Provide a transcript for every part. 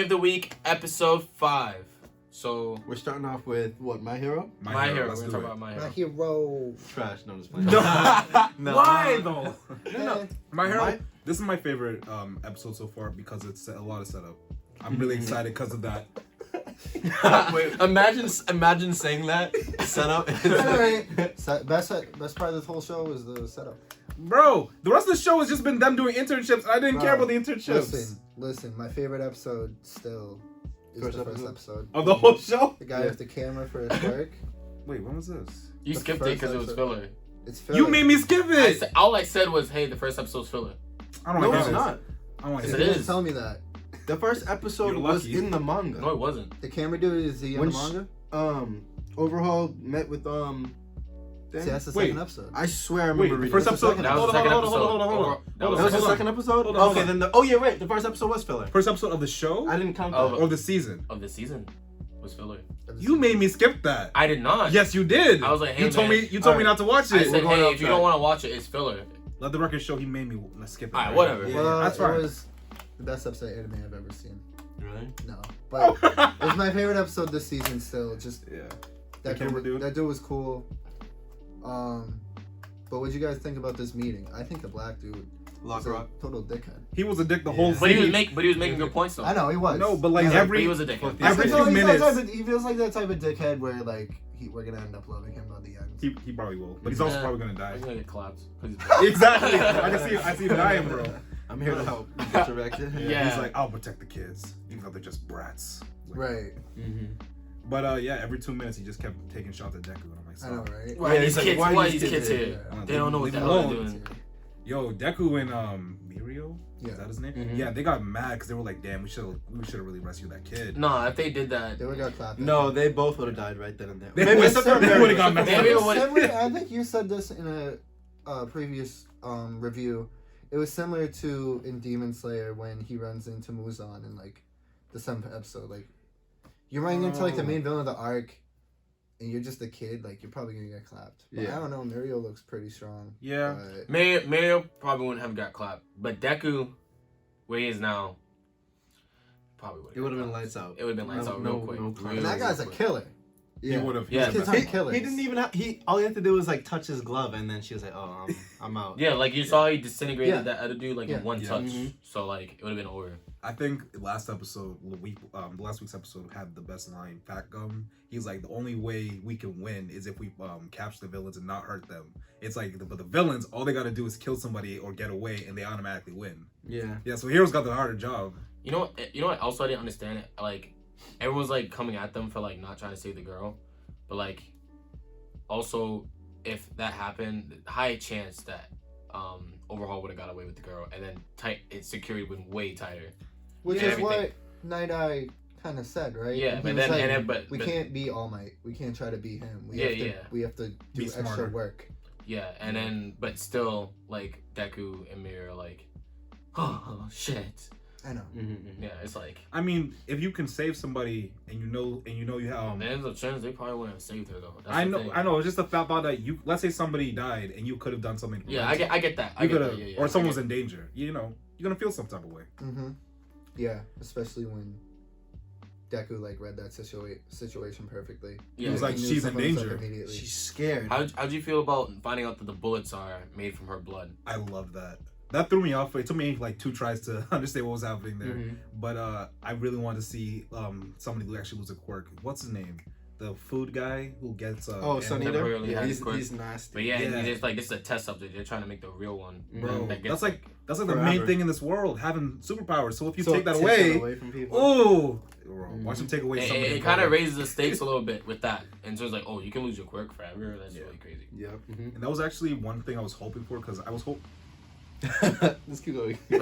of the week, episode 5. So we're starting off with what? My Hero? My Hero. Let's We're do gonna it. talk about My Hero. My Hero. Trash. No, just playing. No. Why though? No. My Hero. This is my favorite episode so far because it's a lot of setup. I'm really excited because of that. Wait, imagine saying that setup. Best part of the whole show was the setup. Bro, the rest of the show has just been them doing internships. I didn't care about the internships. Listen. My favorite episode still is the first episode. Of the whole show? The guy with the camera for his work. Wait, when was this? You The skipped it first because it was episode. filler. It's filler. You made me skip it. All I said was, hey, the first episode's filler. I don't No, like it's this. not. I don't like Yes, You it this. didn't is. tell me that. The first episode You're was lucky. in the manga. No, it wasn't. The camera dude is he in When the manga? Overhaul met with See, that's the Wait. second episode. I swear I remember Wait, the reading first it. episode. That was the second episode. That That was the second second episode? Hold on. Okay, then right. The first episode was filler. First episode of the show I didn't count that. Oh. or the season? of the season was filler. You made me skip that. I did not. Yes, you did. I was like, hey, you told man. me. You told me not to watch I it. said, going hey, off if you track. don't want to watch it, it's filler. Let the record show he made me skip it. Alright, whatever. Yeah. Well, that's it fine. was the best episode of anime I've ever seen. Really? No, but it was my favorite episode this season. Still, just Yeah. that camera dude? That dude was cool. But what you guys think about this meeting? I think the black dude Lock was a Rock. total dickhead. He was a dick the whole But he thing. was making good points though. I know he was. No, but like Yeah, But he every was a dickhead. every I feel few like minutes. he feels like that type of dickhead where like we're gonna end up loving him by the end. He probably will, but he's also Yeah. probably gonna die. He's gonna get clapped. Exactly. I see him dying, bro. I'm here to help. Get directed. Yeah. He's like, I'll protect the kids, even though they're just brats. Like, Right. Mm-hmm. But yeah, every 2 minutes he just kept taking shots at Deku, and I'm like, I know, stop. right? Why Yeah, these he's like, kids? why Why these these kids kids here? here? They don't know what Leave the him hell they're alone. doing. Yo, Deku and Mirio, Yeah. is that his name? Mhm. Yeah, they got mad because they were like, damn, we should have really rescued that kid. Nah, if they did that, They would have got clapped. No, they both would have died right then and there. They Maybe would've- except for they Mary. would've got Except for messed Maybe up. it would- Similar, I think you said this in a previous review. It was similar to in Demon Slayer when he runs into Muzan in like the 7th episode. Like you're running into like the main villain of the arc, and you're just a kid. Like you're probably gonna get clapped. But Yeah. I don't know. Mirio looks pretty strong. Yeah. But Mario probably wouldn't have got clapped. But Deku, where he is now, probably would. It would have been lights out. It would have been lights out real quick. No Real and that guy's a quick. killer. He would have. Yeah, Kids but- aren't killers. He didn't even have. All he had to do was like touch his glove, and then she was like, "Oh, I'm out." Yeah, like you saw, he disintegrated Yeah. that other dude like Yeah. in one Yeah. touch. Mhm. So like it would have been over. I think last week's episode had the best line. Fat Gum. He's like, the only way we can win is if we capture the villains and not hurt them. It's like, but the villains, all they gotta do is kill somebody or get away, and they automatically win. Yeah. Yeah, so Hero's got the harder job. You know what? Also, I didn't understand it. Like everyone's like coming at them for like not trying to save the girl, but like also if that happened, high chance that Overhaul would have got away with the girl, and then its security went way tighter. Which Yeah, is what everything. Night Eye kind of said, right? Yeah, He but was then like, and then, but we but- can't be All Might. We can't try to be him. We have to do Be extra smarter. work. Yeah, and then but still like Deku and Mir are like, oh shit. I know. Yeah, it's like I mean, if you can save somebody and you know you have. there's a chance they probably wouldn't have saved her though. That's I the know, thing. I know. It's just the fact that you. Let's say somebody died and you could have done something. to Yeah, prevent I get that. I You get could that. have, Yeah, yeah, or I someone was get- in danger. You know, you're gonna feel some type of way. Mm-hmm. Yeah, especially when Deku like read that situation perfectly. Yeah. He was like, He knew she's in something was up danger. immediately. She's scared. How'd you feel about finding out that the bullets are made from her blood? I love that. That threw me off. It took me like 2 tries to understand what was happening there. Mhm. But I really wanted to see somebody who actually lose a quirk. What's his name? The food guy who gets Sunny Never there? really had He's, quirk. he's nasty. But yeah, Yeah. it's like this is a test subject. They're trying to make the real one. Bro, that gets- that's like the main Forever. thing in this world, having superpowers. So if you So take that take away, from people. oh, watch them take away It, somebody. it kind of raises the stakes a little bit with that, and so it's like, oh, you can lose your quirk forever. That's Yeah. really crazy. Yep. And that was actually one thing I was hoping for because I was hoping. Let's keep going. Go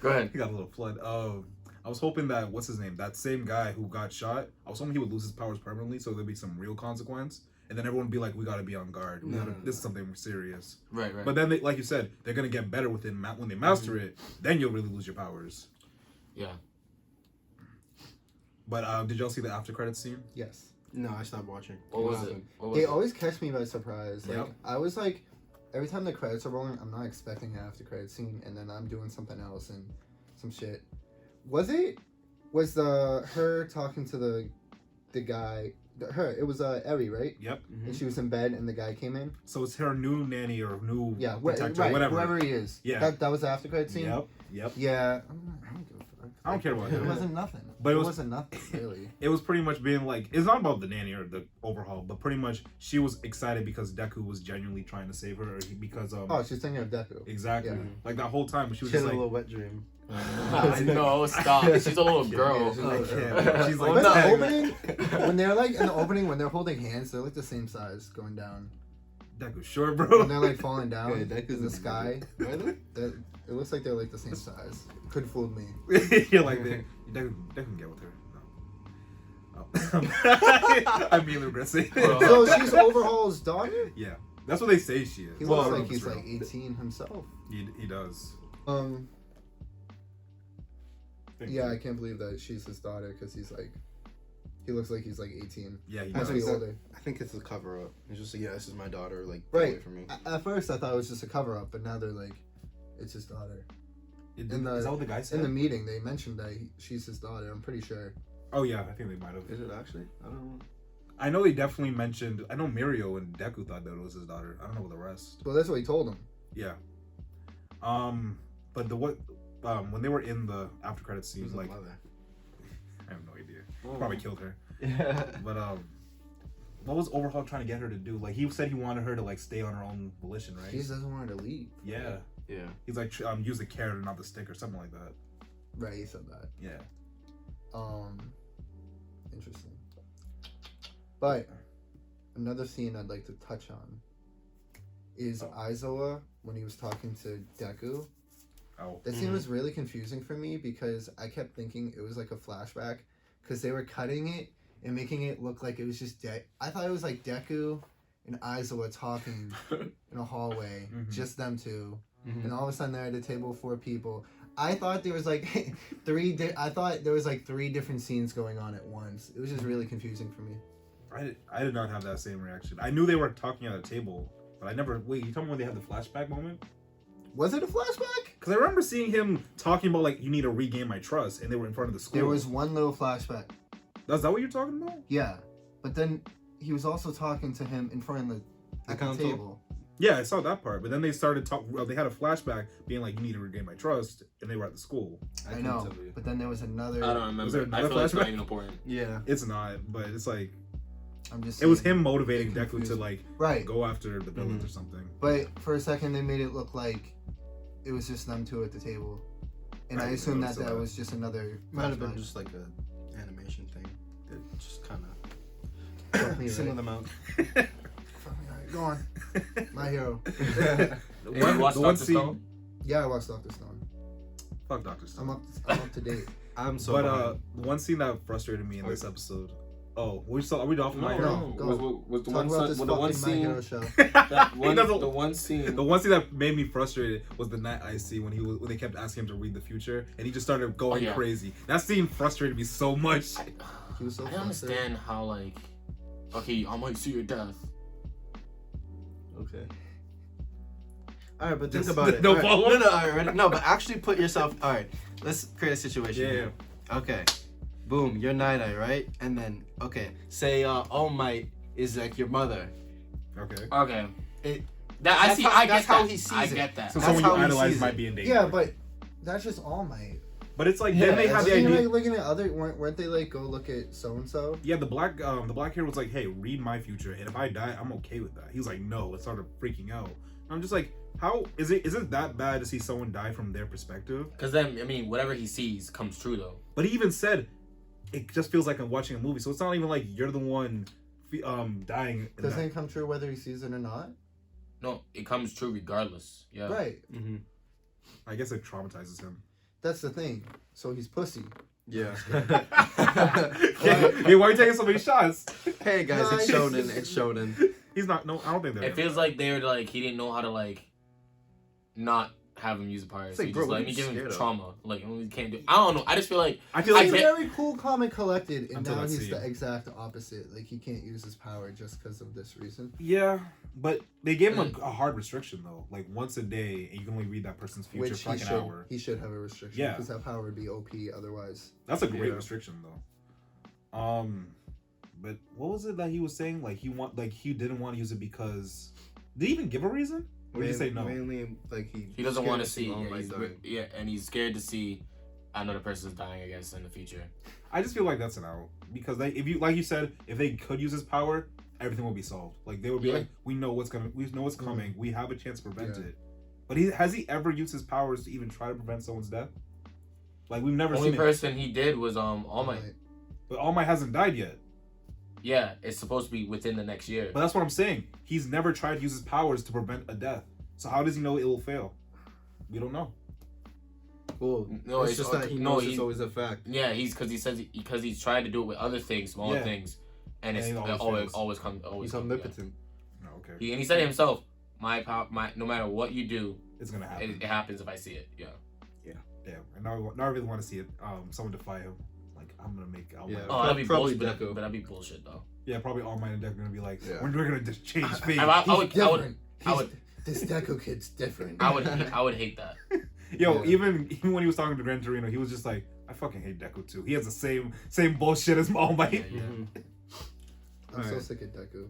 ahead. He got a little flood. I was hoping that what's his name, that same guy who got shot. I was hoping he would lose his powers permanently, so there'd be some real consequence, and then everyone would be like, "We got to be on guard. No. This is something serious." Right. But then, like you said, they're gonna get better within when they master it. Then you'll really lose your powers. Yeah. But did y'all see the after credits scene? Yes. No, I stopped watching. What was it? happened? What was They it? always catch me by surprise. Like Yep. I was like, every time the credits are rolling, I'm not expecting an after credit scene, and then I'm doing something else and some shit. Was her talking to the guy? It was Eri, right? Yep. And she was in bed, and the guy came in. So it's her new nanny or new Yeah, protector, right. whatever. Whoever he is. Yeah. That was the after credit scene. Yep. Yeah. I don't give a fuck. I don't care about It him. wasn't nothing. But it wasn't nothing really. It was pretty much being like, it's not about the nanny or the overhaul, but pretty much she was excited because Deku was genuinely trying to save her, because Oh, she's thinking of Deku. exactly, Yeah. like that whole time she was She just had a like, little wet dream. No, stop. She's a little girl. I can't. She's like, But in the "Dang." opening, when they're like in the opening, when they're holding hands, they're like the same size going down. Deku, sure, bro. When they're like falling down Yeah, Deku's in the sky, it looks like they're like the same size. Could fool me. You're like, Deku can get with her. No. Oh. I'm really regretting. So she's Overhaul's daughter. Yeah, that's what they say she is. He Well, looks I don't like know if he's it's like real. 18 himself. He does. Yeah, I can't believe that she's his daughter because he looks like he's like 18. Yeah, he Has does. to be older. I think it's a cover up. It's just like, yeah, this is my daughter. Like, Right. get away from me. At first, I thought it was just a cover up, but now they're like, it's his daughter. Is in the- that what the guy said? In the meeting, they mentioned that she's his daughter. I'm pretty sure. Oh yeah, I think they might have. Is it actually? I don't know. I know they definitely mentioned. I know Mirio and Deku thought that it was his daughter. I don't know about the rest. Well, that's what he told him. Yeah. But when they were in the after credits Who's scenes, the like, mother? I have no idea. Probably killed her. Yeah. But what was Overhaul trying to get her to do? Like, he said he wanted her to like stay on her own volition, right? He just doesn't want her to leave. Yeah. Yeah. He's like, use the carrot and not the stick or something like that. Right, he said that. Yeah. Interesting. But another scene I'd like to touch on is Aizawa when he was talking to Deku. Oh. That scene was really confusing for me because I kept thinking it was like a flashback because they were cutting it and making it look like it was just I thought it was like Deku and Aizawa talking in a hallway, just them two, and all of a sudden they're at a table of 4 people. I thought there was like three different scenes going on at once. It was just really confusing for me. I did not have that same reaction. I knew they were talking at a table, but I never. Wait, you told me when they had the flashback moment? Was it a flashback? Because I remember seeing him talking about like, you need to regain my trust, and they were in front of the school. There was one little flashback. Is that what you're talking about? Yeah, but then he was also talking to him in front of the console? table. Yeah, I saw that part. But then they started talking. Well, they had a flashback being like, you need to regain my trust, and they were at the school. I know, but then there was another. I don't Was there remember. I another feel like it's not flashback? even important. Yeah. It's not, but it's like I'm just. it was saying. him motivating It's Deku to confusing. like Right. go after the villains or something. But for a second, they made it look like it was just them two at the table, and I Right, assumed yeah, that so that that- was just another. Might have been flashback. just like a animation thing. It just kind Fuck me, of single right? them out. Fuck me, alright, go on. My hero. The Hey, you watched Dr. Stone? Yeah, I watched Dr. Stone. Fuck Dr. Stone. I'm up to date. I'm so. But behind. the one scene that frustrated me in this episode. Oh, are we off No, My no, Hero? No, go. Was the Talk one about this with the one fucking My Hero scene? show. That one, He doesn't- the one scene. The one scene that made me frustrated was the Night Icy when when they kept asking him to read the future, and he just started going yeah. crazy. That scene frustrated me so much. He was so I don't understand how like, okay, I might see your death. Okay. All right, but think Just- about it. no All right. follow-up? No, all right, ready? No, but actually put yourself. All right, let's create a situation. Yeah. Here. Okay. Boom, you're Night Eye, right? And then, okay, say All Might is like your mother. Okay. Okay. It. That I That's see. how- I that's get how that. he sees I it. get that. So That's someone how you he idolize sees might it. be in danger. Yeah, but that's just All Might. But it's like Yeah, then they had the Wasn't he, idea. like, looking at other? Weren't they like go look at so and so? Yeah, the black hero was like, "Hey, read my future, and if I die, I'm okay with that." He was like, "No," it started freaking out. I'm just like, how is it that bad to see someone die from their perspective? Because then, I mean, whatever he sees comes true though. But he even said, it just feels like I'm watching a movie. So it's not even like you're the one dying. in Doesn't that. it come true whether he sees it or not? No, it comes true regardless. Yeah. Right. Mm-hmm. I guess it traumatizes him. That's the thing. So he's pussy. Yeah. Hey, why are you taking so many shots? Hey guys, it's Nice. shonen. It's shonen. He's not. No, I don't think they're. It feels like they're like he didn't know how to like not have him use the power. It's So like, you bro, just what let are me you give him scared of? trauma. Like we can't do. I don't know. I just feel like I feel I like He's get- very cool, calm, and collected, and Until now that he's scene. the exact opposite. Like he can't use his power just because of this reason. Yeah, but they gave him a hard restriction though, like once a day, and you can only read that person's future Which for like he an should. hour. He should have a restriction. Yeah. Because that power would be OP otherwise. That's a great Yeah. restriction though. But what was it that he was saying? Like he didn't want to use it because did he even give a reason? Or did he say no? Mainly, like he doesn't scared want to see. All Yeah, Might he's, dying. yeah, and he's scared to see another person's dying. I guess in the future. I just feel like that's an out because if you like you said, if they could use his power, everything will be solved. Like they would be Yeah. like, we know what's coming. We have a chance to prevent Yeah. it. But has he ever used his powers to even try to prevent someone's death? Like we've never Only seen it. person he did was All Might. But All Might hasn't died yet. Yeah, it's supposed to be within the next year. But that's what I'm saying. He's never tried to use his powers to prevent a death. So how does he know it will fail? We don't know. Well, No, it's it's just that he no, knows he- it's always a fact. Yeah, because he's tried to do it with other things, smaller Yeah. things, and And it's it always always fails. comes. He's omnipotent. No, okay. And he said it himself. My power, no matter what you do, It's gonna happen. it happens if I see it. Yeah. Yeah. And now I really want to see it. Someone defy him. Like I'm gonna make All Might. Yeah. Oh, that'd be Probably bullshit. Deku. But that'd be bullshit though. Yeah, probably All Might and Deck are gonna be like, Yeah. we're gonna just change fate. I would. This Deku kid's different. I would hate that. Yo, Yeah. even when he was talking to Gran Torino, he was just like, I fucking hate Deku too. He has the same bullshit as All Might. Yeah, yeah. Mhm. I'm so Alright. sick of Deku.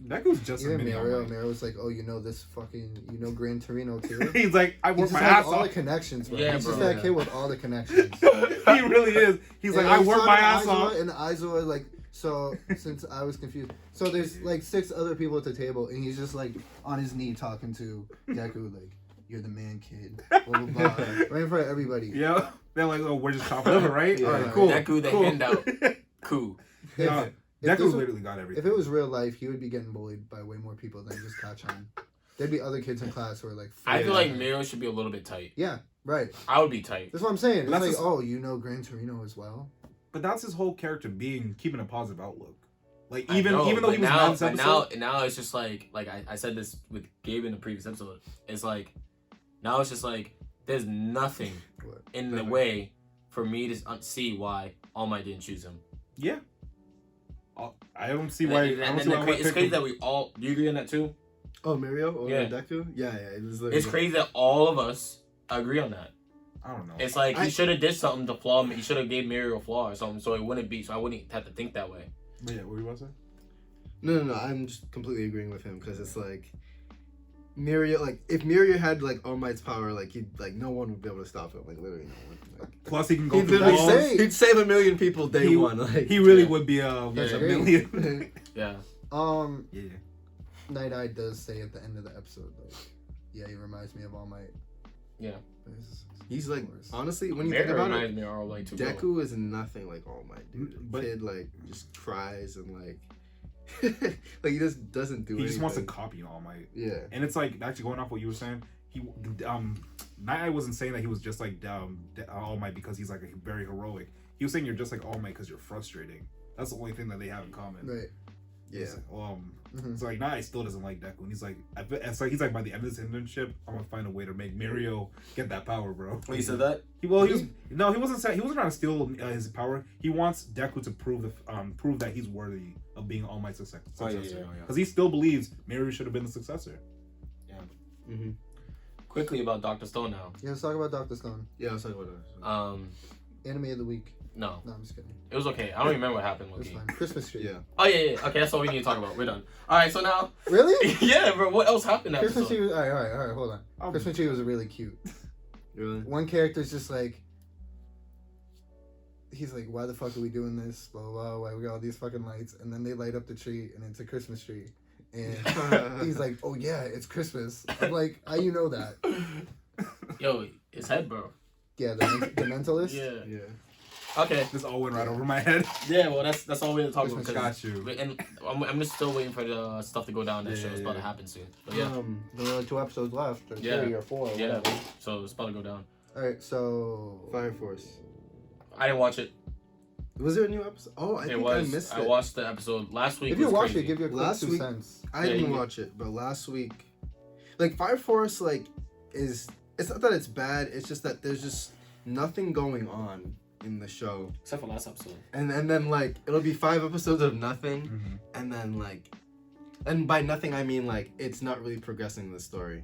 Deku's just a Even mini All Mario, Might. Mario's like, oh, you know this fucking, you know Gran Torino too? He's like, I He work just my has ass all the off. connections, bro. Yeah, He's just bro. that kid with all the connections. He really is. He's like, And I work saw my the ass Aizawa, off. And Aizawa, like, so, since I was confused. So there's, like, 6 other people at the table, and he's just, like, on his knee talking to Deku, like, you're the man, kid. Blah, blah, blah. Right in front of everybody. Yeah. They're like, oh, we're just chopping liver, right? Yeah. All right, cool. Deku the cool. handout. Cool. Yeah. If Deku this was- literally got everything. If it was real life, he would be getting bullied by way more people than just Kachan. There'd be other kids in class who are like, I feel Yeah. like Miro should be a little bit tight. yeah, right. I would be tight. That's what I'm saying. It's That's like, just- oh, you know Gran Torino as well? But that's his whole character keeping a positive outlook. Like I even know, though but he was now, mad this but episode, now it's just like I said this with Gabe in the previous episode. It's like now it's just like there's nothing What? in the Never. way for me to see why All Might didn't choose him. yeah. I don't see why. I And don't then see why it's crazy that we all. Do you agree on that too? Oh, Mario or Yeah. Deku? Yeah. It was literally- It's crazy that all of us agree on that. I don't know. It's like he I- should have did something to flaw me. He should have gave Mario a flaw or something, so it wouldn't be. So I wouldn't have to think that way. But yeah, what were you about to say? No. I'm just completely agreeing with him because it's like Mirio. Like if Mirio had like All Might's power, like he'd like no one would be able to stop him. Like literally no one. Like, Plus, he can go he'd through literally walls. say- he'd save 1 million people day He- one. Like He really Yeah. would be That's a great. million. Yeah. Yeah. Night Eye does say at the end of the episode, like, yeah, he reminds me of All Might. Yeah. he's like Worse. honestly when you Mario think about it, reminds me of All Might too. bro. Deku is nothing like All Might, dude. The But- kid like just cries and like like he just doesn't do He anything. just wants to copy All Might. Yeah. And it's like actually going off what you were saying. He Night Eye wasn't saying that he was just like All Might because he's like very heroic. He was saying you're just like All Might because you're frustrating. That's the only thing that they have in common. Right. Yeah. It's like, Mhm. So like Night Eye still doesn't like Deku, and he's like, it's like he's like by the end of this internship, I'm gonna find a way to make Mario get that power, bro. Oh, you said that? He wasn't saying he wasn't trying to steal his power. He wants Deku to prove that he's worthy of being All Might's successor. Oh, Because yeah. he still believes Mario should have been the successor. Mm-hmm. Quickly about Dr. Stone now. Yeah, let's talk about Dr. Stone. Yeah, I was talking about that. Anime of the week. No, No, I'm just kidding. it was okay. I don't even remember what happened. It's Loki. fine. Christmas tree. Yeah. Oh yeah. Okay, that's all we need to talk about. We're done. All right, so now, Really? yeah, bro. What else happened? That Christmas episode? tree was, all right, hold on. Oh. Christmas tree was really cute. Really? One character's just like, he's like, why the fuck are we doing this? Blah, blah, blah. Why we got all these fucking lights? And then they light up the tree, and it's a Christmas tree. And he's like, oh yeah, it's Christmas. I'm like, how you know that? Yo, his head, bro. Yeah, the mentalist? Yeah. Yeah. Okay. This all went right over my head. Yeah. Well, that's all we need to talk about. 'cause- Got you. And I'm just still waiting for the stuff to go down. That Yeah, show is about to yeah. happen soon. But yeah. There are only 2 episodes left, or Yeah. 3 or 4. Or Yeah. whatever. So it's about to go down. Alright, so. Fire Force. I didn't watch it. Was there a new episode? Oh, I It think was. I missed I it. watched the episode last week. If you was watch crazy. it, give your quick Last 2 week- cents. I Yeah, didn't you- watch it, but last week, like Fire Force, like is it's not that it's bad. It's just that there's just nothing going on in the show. Except for last episode. And then like it'll be 5 episodes of nothing, and then like, and by nothing I mean like it's not really progressing the story,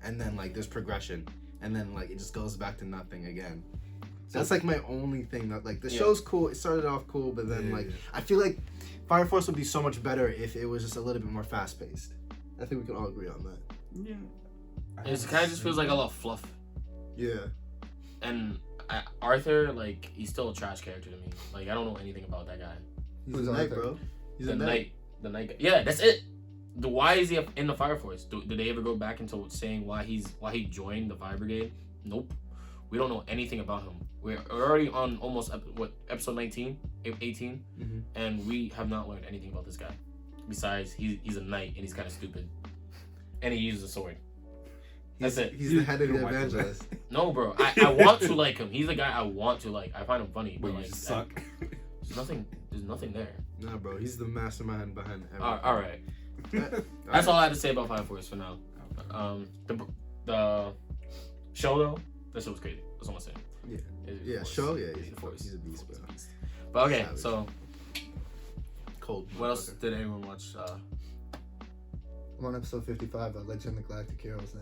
and then like there's progression, and then like it just goes back to nothing again. So that's like my only thing that like the show's cool. It started off cool, but then I feel like Fire Force would be so much better if it was just a little bit more fast paced. I think we can all agree on that. Yeah. It kind of just feels like a lot of fluff. Yeah. And Arthur, like, he's still a trash character to me. Like, I don't know anything about that guy. He's a knight, bro. He's a knight. The knight guy. Yeah, that's it. Why is he in the Fire Force? Did they ever go back into saying why he joined the Fire Brigade? Nope. We don't know anything about him. We're already on almost episode 19, 18, and we have not learned anything about this guy. Besides, he's a knight and he's kind of stupid, and he uses a sword. That's it. He's the head of the evangelist. No, bro. I want to like him. He's the guy I want to like. I find him funny, but like, suck. There's nothing there. Nah, bro. He's the mastermind behind everything. All right. That's all I have to say about Fire Force for now. The show though, that show was crazy. That's all I'm saying. Yeah. Show. Yeah. He's a beast, bro. But okay, so cold. what else did anyone watch? I'm on episode 55 of Legend of Galactic Heroes now.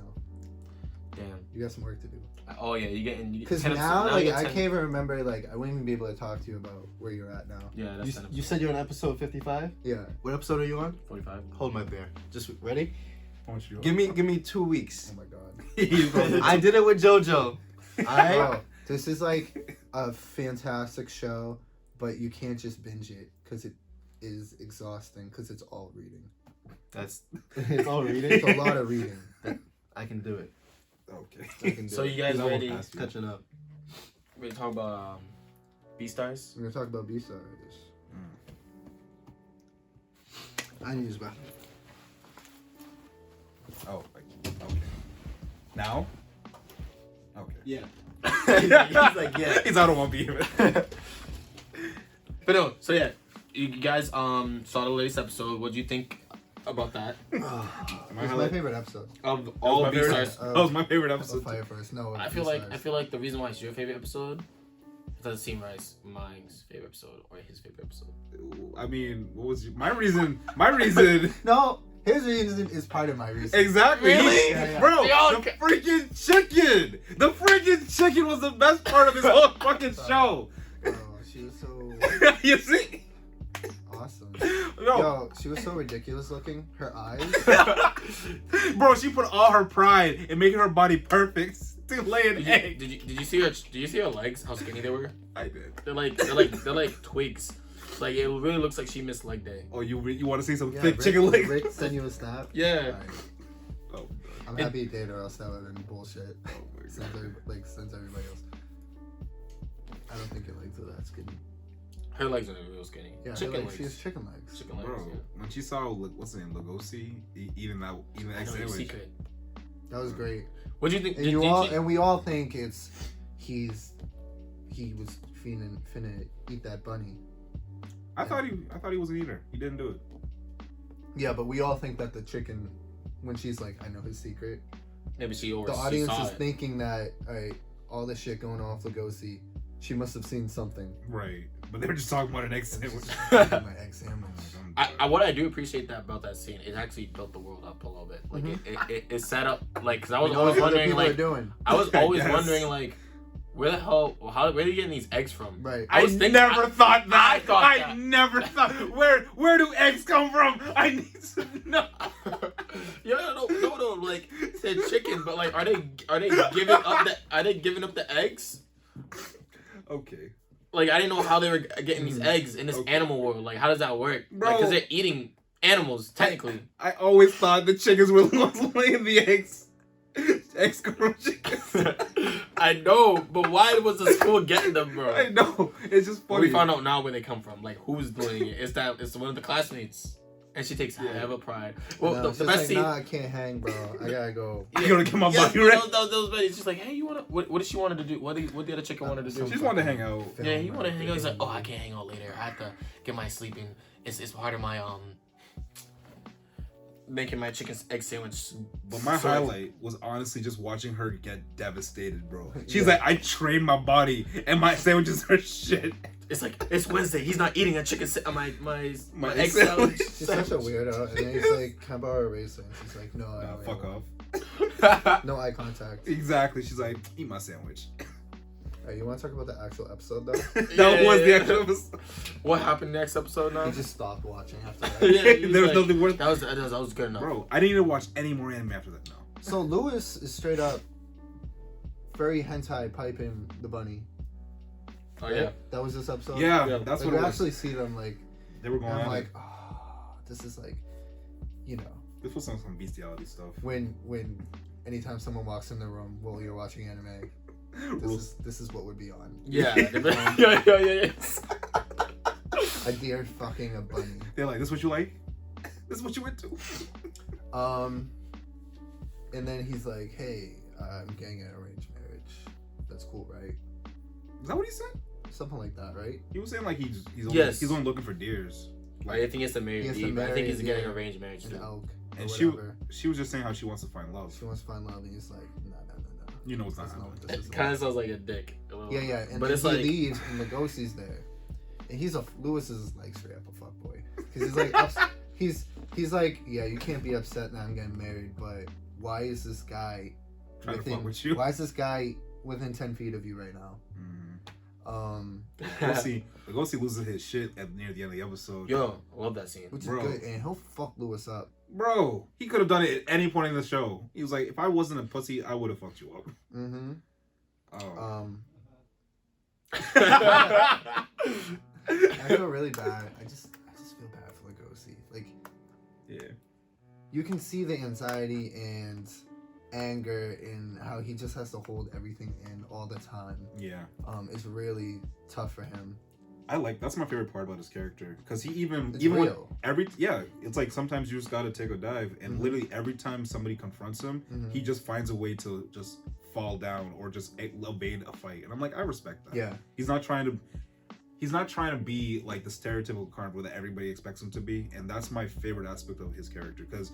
Damn. You got some work to do. Oh yeah, you get Because now, like, I can't even remember. Like, I wouldn't even be able to talk to you about where you're at now. Yeah, that's You said you're on episode 55. Yeah. What episode are you on? 45. Hold my beer. Just ready? You Give me 2 weeks. Oh my god. I did it with JoJo. Alright. Bro, this is like a fantastic show, but you can't just binge it because it is exhausting. Because it's all reading. It's all reading. It's a lot of reading. I can do it. Okay. I can do So it. you guys ready? Catching up. Ready to talk about Beastars? We're gonna talk about Beastars. I need to use bathroom. Oh, okay. Now? Okay. Yeah. He's like, yeah. He's out of one beat. But no, so yeah, you guys saw the latest episode. What do you think about that? It's my favorite episode. Of all Beastars. That was my favorite episode. Fire Force. No, I feel like the reason why it's your favorite episode doesn't seem right. Mine's favorite episode or his favorite episode. I mean, what was my reason? My reason. No, his reason is part of my reason. Exactly. Really? Yeah. Bro, the freaking chicken. The freaking chicken was the best part of this whole fucking show. Oh, she was so You see? awesome. No. Yo, she was so ridiculous looking. Her eyes. Bro, she put all her pride in making her body perfect to lay an egg. Did you see her legs? How skinny they were? I did. They're like twigs. Like it really looks like she missed leg day. Oh, you want to see some Yeah, thick Rick, chicken legs? Rick send you a snap. Yeah. Alright. Oh, I'm happy he did, or else that would have been bullshit. oh my God. Since everybody else. I don't think your legs are that skinny. Her legs are real skinny. Yeah, Chicken legs. she has chicken legs. Chicken legs. Bro, Yeah. when she saw what's his name, Lugosi eating I egg know your sandwich. secret. That was great. What do you think? And we all think it's he was finna eat that bunny. I thought he was an eater. He didn't do it. Yeah, but we all think that the chicken, when she's like, I know his secret. Maybe she The oversaw audience is it. thinking that, alright, all this shit going on with Lugosi, she must have seen something. Right. But they were just talking about an egg sandwich. My egg sandwich. What I do appreciate about that scene, it actually built the world up a little bit. Like it set up like because I was always wondering like I was always Yes. wondering like where the hell where are they getting these eggs from? Right. I never thought that. I never thought. Where do eggs come from? I need to know. No, like said chicken, but like are they giving up the eggs? Okay. Like I didn't know how they were getting these eggs in this animal world. Like how does that work? Bro. Like because they're eating animals technically. I always thought the chickens were the ones laying the eggs. Eggs come from chickens. I know, but why was the school getting them, bro? I know. It's just funny. We found out now where they come from. Like who's doing it? It's one of the classmates, and she takes hella pride. Well, No, the best scene. Nah, I can't hang, bro. I gotta go. You gotta get my body ready. Those buddies just like, hey, you wanna? What did she wanted to do? What the other chicken wanted to do? She just wanted to hang out. Yeah, he wanted to hang out. He's like, oh, I can't hang out later. I have to get my sleeping. It's part of my making my chicken egg sandwich. But my So- highlight was honestly just watching her get devastated, bro. She's Yeah. like, I trained my body, and my sandwiches are shit. It's like, it's Wednesday. He's not eating a chicken. My My egg sandwich. sandwich. She's such a weirdo. And then he's like, can I borrow a razor? And she's like, no, I Nah, don't fuck really off. want- No eye contact. Exactly. She's like, eat my sandwich. Alright, you want to talk about the actual episode though? That was the actual episode. What happened next episode now? He just stopped watching after that. Yeah, he was There was like, nothing worse. That was good enough. Bro, I didn't even watch any more anime after that. No. So Lewis is straight up very hentai piping the bunny. Oh yeah. That was this episode? Yeah, Yeah. that's Like, what we it was. actually see them like, They were going and I'm on. like, oh, this is like, you know, This was some bestiality stuff. when anytime someone walks in the room while you're watching anime, this is what would be on. Yeah. yeah. A deer fucking a bunny. They're like, this what you like? This is what you went to? And then he's like, hey, I'm getting an arranged marriage. That's cool, right? Is that what he said? Something like that, right? He was saying like he's Yes. only looking for deers. I think it's the married. He has to Eve. I think marry he's a getting deer, arranged marriage An too. elk. Or And whatever. she was just saying how she wants to find love. She wants to find love, and he's like, no. You know what's not That's not happening. what this is It kind about. of sounds like a dick. a little. Yeah, and But then it's he like leaves, and Lugosi's there, and Lewis is like straight up a fuckboy, because he's like, he's like, yeah, you can't be upset that I'm getting married, but why is this guy Trying to fuck with you. Why is this guy within 10 feet of you right now? Lugosi loses his shit near the end of the episode. Yo, I love that scene. Which is Bro. good, and he'll fuck Lewis up. Bro, he could have done it at any point in the show. He was like, if I wasn't a pussy, I would have fucked you up. Mm-hmm. Oh. I feel really bad. I just feel bad for Lugosi. Like, Yeah. you can see the anxiety and anger in how he just has to hold everything in all the time. Yeah. It's really tough for him. That's my favorite part about his character, because he even It's when real. it's like sometimes you just gotta take a dive, and Mhm. literally every time somebody confronts him, Mhm. he just finds a way to just fall down or just evade a fight, and I'm like, I respect that. Yeah. He's not trying to be like the stereotypical carnivore that everybody expects him to be, and that's my favorite aspect of his character, because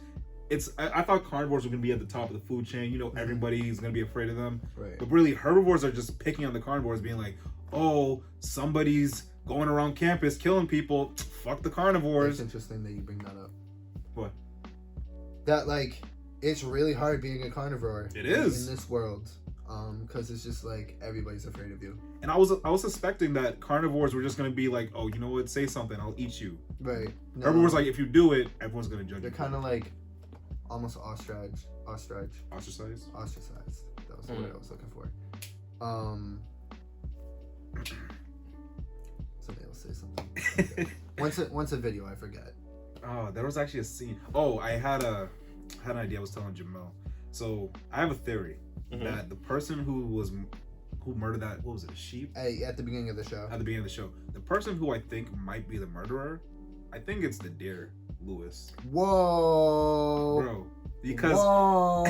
I thought carnivores were gonna be at the top of the food chain. You know, everybody's gonna be afraid of them. Right. But really, herbivores are just picking on the carnivores, being like, "Oh, somebody's going around campus killing people. Fuck the It's carnivores." interesting that you bring that up. What? That, like, it's really hard being a carnivore. It is. in this world, because it's just like everybody's afraid of you. And I was suspecting that carnivores were just gonna be like, "Oh, you know what? Say something, I'll eat you." Right. No, Herbivores like, if you do it, everyone's gonna judge they're you. kind of like almost ostracized. Ostracized. That was the word I was looking for. Somebody else say something. Once a video, I forget. Oh, there was actually a scene. Oh, I had an idea. I was telling Jamel. So I have a theory that the person who murdered that, what was it, a sheep? At the beginning of the show. At the beginning of the show, the person who I think might be the murderer, I think it's the deer, Lewis. Whoa. Bro, because Whoa.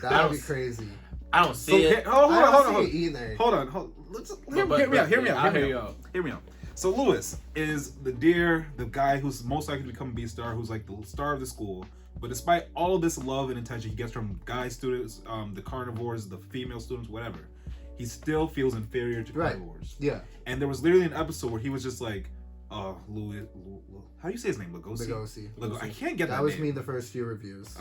That would be crazy. I don't see it. Hold I don't on. see it either. Hold on. Hear me out. Hear me out. So Lewis is the deer, the guy who's most likely to become a Beastar, who's like the star of the school. But despite all of this love and attention he gets from guy students, the carnivores, the female students, whatever, he still feels inferior to carnivores. Yeah. And there was literally an episode where he was just like, Louis, how do you say his name? Lugosi. I can't get that That was name. me the first few reviews.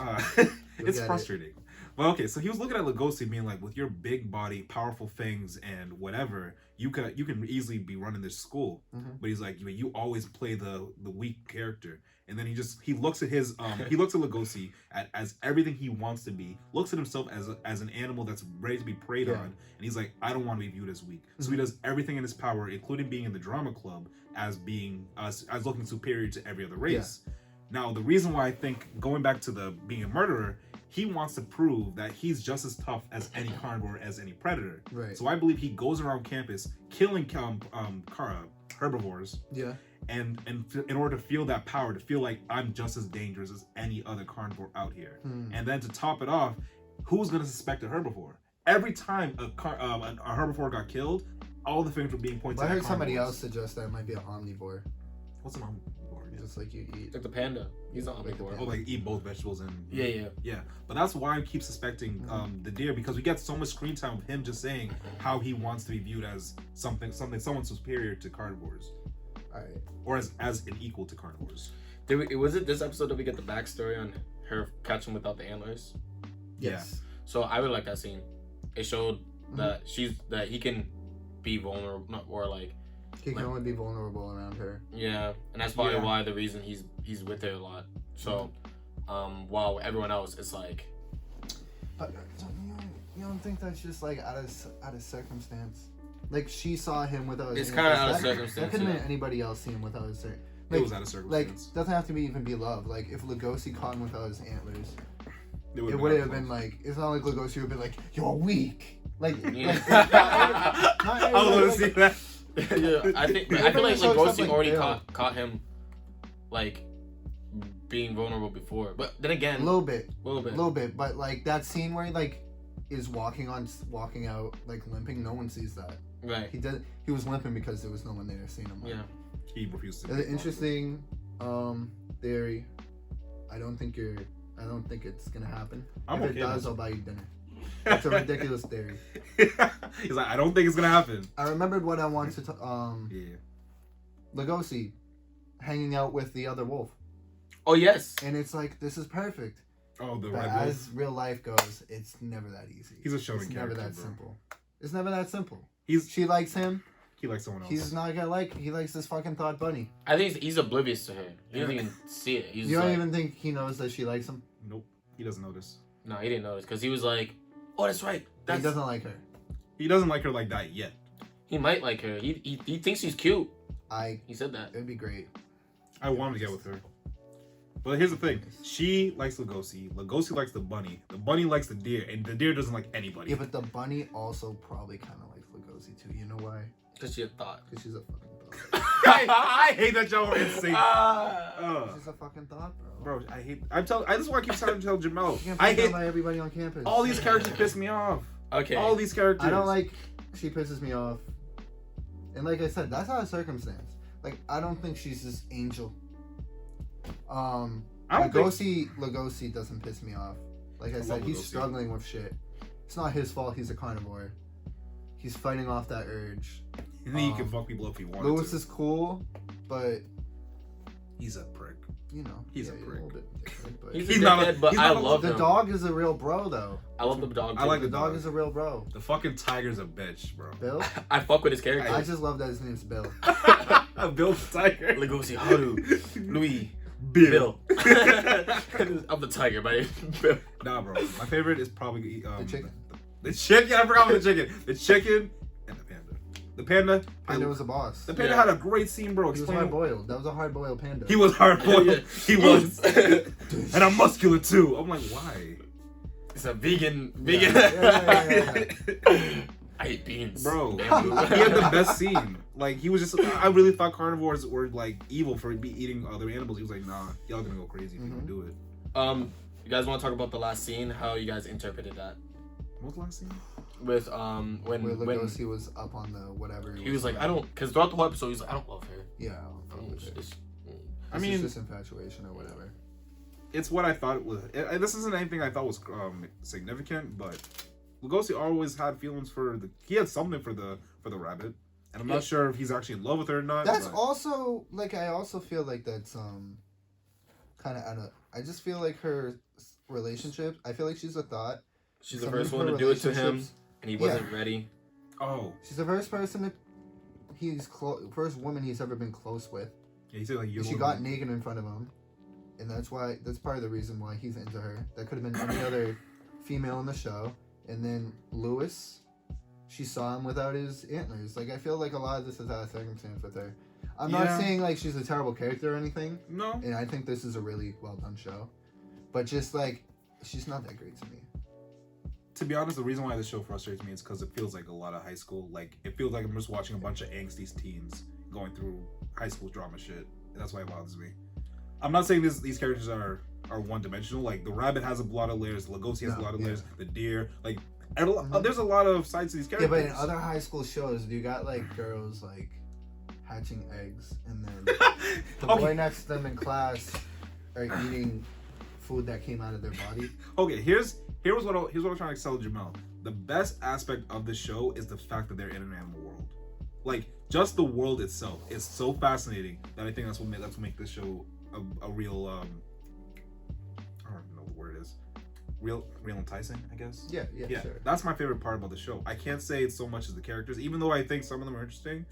It's get frustrating. Well, okay, so he was looking at Lugosi being like, with your big body, powerful fangs, and whatever, you can easily be running this school. But he's like, you always play the weak character. And then he looks at his he looks at Lugosi as everything he wants to be, looks at himself as an animal that's ready to be preyed on, and he's like, I don't want to be viewed as weak. So he does everything in his power, including being in the drama club, as being as looking superior to every other race. Now, the reason why I think, going back to the being a murderer, he wants to prove that he's just as tough as any carnivore, as any predator. Right. So I believe he goes around campus killing herbivores. Yeah. And in order to feel that power, to feel like I'm just as dangerous as any other carnivore out here. And then to top it off, who's going to suspect a herbivore? Every time a herbivore got killed, all the fingers were being pointed But I at heard somebody carnivores. else suggest that it might be an omnivore. What's an omnivore again? Just like you eat. Like the panda. He's an Like the omnivore. Oh, like eat both vegetables and Yeah. yeah. But that's why I keep suspecting the deer, because we get so much screen time of him just saying how he wants to be viewed as someone superior to carnivores, All right. or as an equal to carnivores. Was it this episode that we get the backstory on her catching without the antlers? Yes. So I really like that scene. It showed that he can be vulnerable, or like He can only be vulnerable around her. yeah, and that's probably why the reason he's with her a lot. So, while everyone else is like, But you don't think that's just like out of circumstance? Like she saw him without. It's his kind of antlers. out of circumstance. That could have yeah. been anybody else seeing him without his. It was out of circumstance. Like doesn't have to be even be love. Like if Lugosi caught him without his antlers, it would've would have close. been like, it's not like Lugosi would have been like, you're weak. Like, Yeah. not I want to see that. Yeah, I feel like Everybody shows Lugosi stuff like already Bill. caught him, like, being vulnerable before. But then again, a little bit, but like that scene where he like is walking out like limping, no one sees that. right? He was limping because there was no one there seeing him. Yeah. He refused to. An interesting theory. I don't think it's gonna happen. I'm if okay it does, with it. I'll buy you dinner. It's a ridiculous theory. He's like, I don't think it's gonna happen. I remembered what I wanted to Yeah. Lugosi hanging out with the other wolf. Oh yes. And it's like, this is perfect. Oh, the But red wolf. as real life goes, it's never that easy. He's a showing It's never character, that bro. simple. It's never that simple. He's She likes him. he likes someone else. He's not gonna like. He likes this fucking thought bunny. I think he's oblivious to her. He doesn't even see it. He's You just don't like, even think he knows that she likes him. Nope. He doesn't notice. no, he didn't notice because he was like, oh, that's right. He doesn't like her. He doesn't like her like that yet. He might like her. He thinks she's cute. He said that. It'd be great. I want to get with her. But here's the thing. She likes Lugosi. Lugosi likes the bunny. The bunny likes the deer. And the deer doesn't like anybody. Yeah, but the bunny also probably kind of likes Lugosi too. You know why? Because she had thought. Because she's a fucking thought. I hate that y'all were in sync. She's a fucking thought, bro. Bro, I hate. I just want to keep trying to tell Jamel. You can't I put that hate by everybody on campus. all these characters. Piss me off. Okay. All these characters. I don't like. She pisses me off. And like I said, that's out of circumstance. Like I don't think she's this angel. I don't think. Lugosi doesn't piss me off. Like I I said, love he's Lugosi. struggling with shit. It's not his fault. He's a carnivore. He's fighting off that urge. And then he can fuck people up if he wanted Lewis to. is cool, but He's a prick. you know, He's a little prick. bit different, but He's He's a not dickhead, a- but he's I not a- love the him. dog is a real bro, though. I love the dog. I like too. The dog is a real bro. The fucking tiger's a bitch, bro. Bill. I fuck with his character. I just love that his name's Bill. Bill the tiger. Lugosi, Haru, Louis, Bill. I'm the tiger, buddy. Bill. Nah, bro. My favorite is probably The chicken. The chicken. I forgot about the chicken. The chicken and the panda. The panda. Panda was a boss. The panda Yeah. had a great scene, bro. He was Explaining. hard boiled. That was a hard boiled panda. He was hard boiled. Yeah. He was. And I'm muscular too. I'm like, why? It's a vegan. Yeah. I eat beans. Bro, he had the best scene. Like, he was just, I really thought carnivores were, like, evil for eating other animals. He was like, nah, y'all gonna go crazy if you don't do it. You guys want to talk about the last scene? How you guys interpreted that? What was the last scene? With Where when Lugosi was up on the whatever. he was like, I don't, because throughout the whole episode he's like, I don't love her. Yeah, I don't fuck with it. It's- I This mean, is just infatuation or whatever. it's what I thought it was. This isn't anything I thought was significant, but Lugosi always had feelings he had something for the rabbit. And I'm not sure if he's actually in love with her or not. That's but also like I also feel like that's kind of I just feel like her relationship. I feel like she's a thought. She's the Some first of one her to do it to him, relationships- and he wasn't ready. Oh. She's the first person that first woman he's ever been close with. Yeah, he said like, She got naked in front of him, and that's part of the reason why he's into her. That could have been any other female in the show. And then Lewis, she saw him without his antlers. Like I feel like a lot of this is out of circumstance with her. I'm not Yeah. saying like she's a terrible character or anything, No. and I think this is a really well done show, but just like she's not that great to me. To be honest, the reason why this show frustrates me is because it feels like a lot of high school. Like, it feels like I'm just watching a bunch of angsty teens going through high school drama shit. And that's why it bothers me. I'm not saying these characters are one-dimensional. Like, the rabbit has a lot of layers. Lugosi has a lot of layers. The deer. Like, there's a lot of sides to these Yeah, characters. but in other high school shows, you got like girls like hatching eggs, and then the boy next to them in class are eating food that came out of their body. Okay, here's what I'm trying to tell Jamel. The best aspect of the show is the fact that they're in an animal world. Like, just the world itself is so fascinating that I think that's what make this show a real I don't even know what the word is. Real enticing, I guess. Yeah, sure. That's my favorite part about the show. I can't say it's so much as the characters, even though I think some of them are interesting.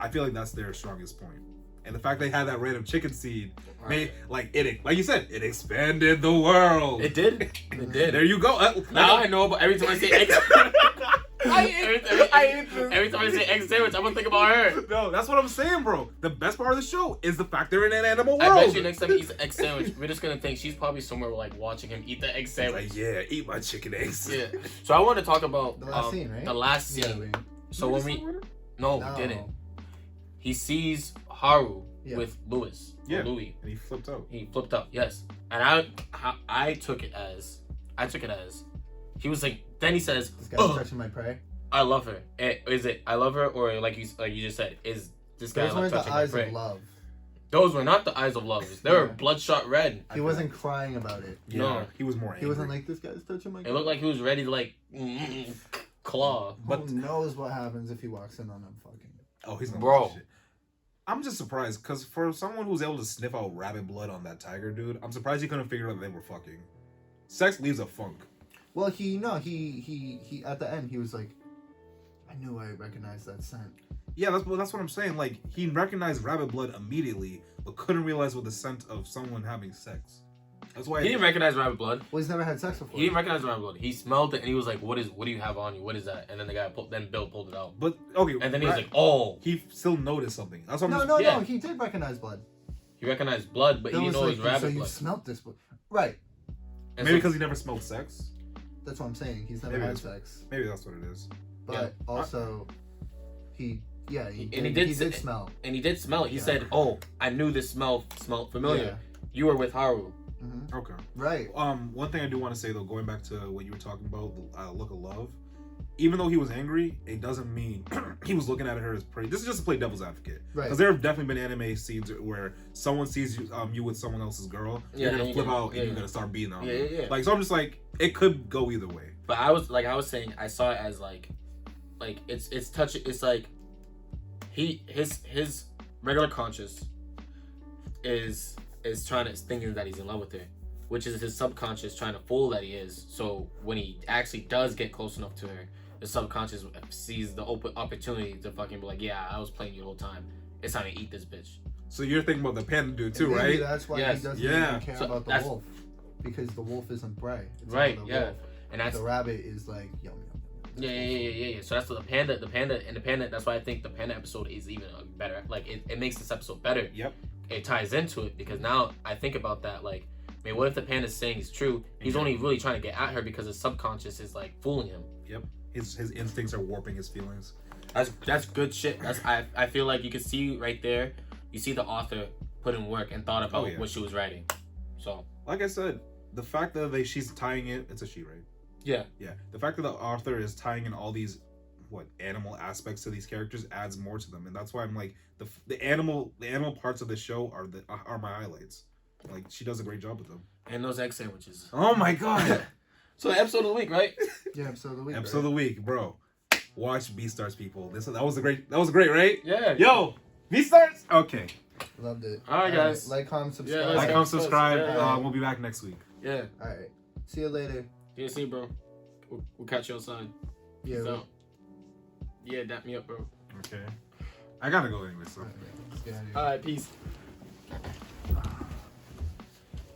I feel like that's their strongest point. And the fact they had that random chicken seed made like you said, it expanded the world. It did. It did. There you go. Now I know, but every time I say egg, every time I say egg sandwich, I'm gonna think about her. No, that's what I'm saying, bro. The best part of the show is the fact they're in an animal world. I bet you next time he eats an egg sandwich, we're just gonna think she's probably somewhere like watching him eat the egg sandwich. Like, yeah, eat my chicken eggs. Yeah. So I want to talk about The last scene, right? The last scene. Yeah, So when we didn't. He sees Haru with Louis. Yeah. Louis. And he flipped out. He flipped up. Yes. And I took it as he was like. Then he says, "This guy's touching my prey." I love her. Is it I love her, or like you just said, is this guy Those weren't touching the my eyes prey? of love. Those were not the eyes of love. They were bloodshot red. He wasn't crying about it. Yeah, No. he was more angry. He wasn't like, "This guy's touching my." It looked like he was ready to like claw. But who knows what happens if he walks in on them fucking? oh, he's not Bro. shit. I'm just surprised because for someone who's able to sniff out rabbit blood on that tiger dude, I'm surprised he couldn't figure out that they were fucking. Sex leaves a funk. Well, he at the end he was like, "I knew I recognized that scent." Yeah, that's what I'm saying. Like, he recognized rabbit blood immediately, but couldn't realize what the scent of someone having sex. That's why He didn't recognize rabbit blood. Well, he's never had sex before. He didn't recognize rabbit blood. He smelled it and he was like, "What do you have on you? What is that?" And then Bill pulled it out. But okay, And then he was like, "Oh." he still noticed something. That's what I'm No, Yeah. he did recognize blood. He recognized blood, but Bill he was didn't know it like, was rabbit "So you blood. smelt this blood, right?" And maybe so- because he never smelled sex. That's what I'm saying. He's never Maybe had that's- sex, Maybe that's what it is. but Yeah. also he And he did did smell. And he did smell it. He Yeah. said, "Oh, I knew this smelled familiar. Yeah. You were with Haru." Mm-hmm. Okay. Right. One thing I do want to say though, going back to what you were talking about, the look of love. Even though he was angry, it doesn't mean he was looking at her as prey. This is just to play devil's advocate, Right. Because there have definitely been anime scenes where someone sees you with someone else's girl, Yeah, you're gonna flip out yeah, and you're gonna start beating on her. Yeah. Like, so I'm just like, it could go either way. But I was saying, I saw it as like it's touching. It's like his regular conscious is thinking that he's in love with her, which is his subconscious trying to fool that he is. So when he actually does get close enough to her, the subconscious sees the open opportunity to fucking be like, "Yeah, I was playing you the whole time. It's time to eat this bitch." So you're thinking about the panda dude too, And maybe right? that's why Yes. he doesn't Yeah. even care So about the that's- wolf, because the wolf isn't prey. It's Right, about the yeah. wolf. And that's The rabbit is like yum yum. yeah. So that's what the panda. That's why I think the panda episode is even better. Like it makes this episode better. Yep. It ties into it because now I think about that. Like, I mean, what if the panda's saying is true? He's only really trying to get at her because his subconscious is like fooling him. Yep. His instincts are warping his feelings. That's good shit. I feel like you can see right there. You see the author put in work and thought about what she was writing. So Like I said, the fact that she's tying it, it's a she, right? yeah. Yeah. The fact that the author is tying in all these animal aspects to these characters adds more to them, and that's why I'm like the animal parts of the show are my highlights. Like, she does a great job with them. And those egg sandwiches. Oh my god. So the episode of the week, right? Yeah, episode of the week. Episode of the week, bro. Watch Beastars, people. That was great, right? Yeah. Yo, Beastars. Okay. Loved it. All right, guys. Like, comment, subscribe. Yeah, Like, comment, subscribe. Yeah. We'll be back next week. Yeah. All right. See you later. Yeah. See, bro. We'll catch you outside. Yeah. So, yeah, dap me up, bro. Okay. I gotta go anyway, so. Let's get out of here. All right, peace.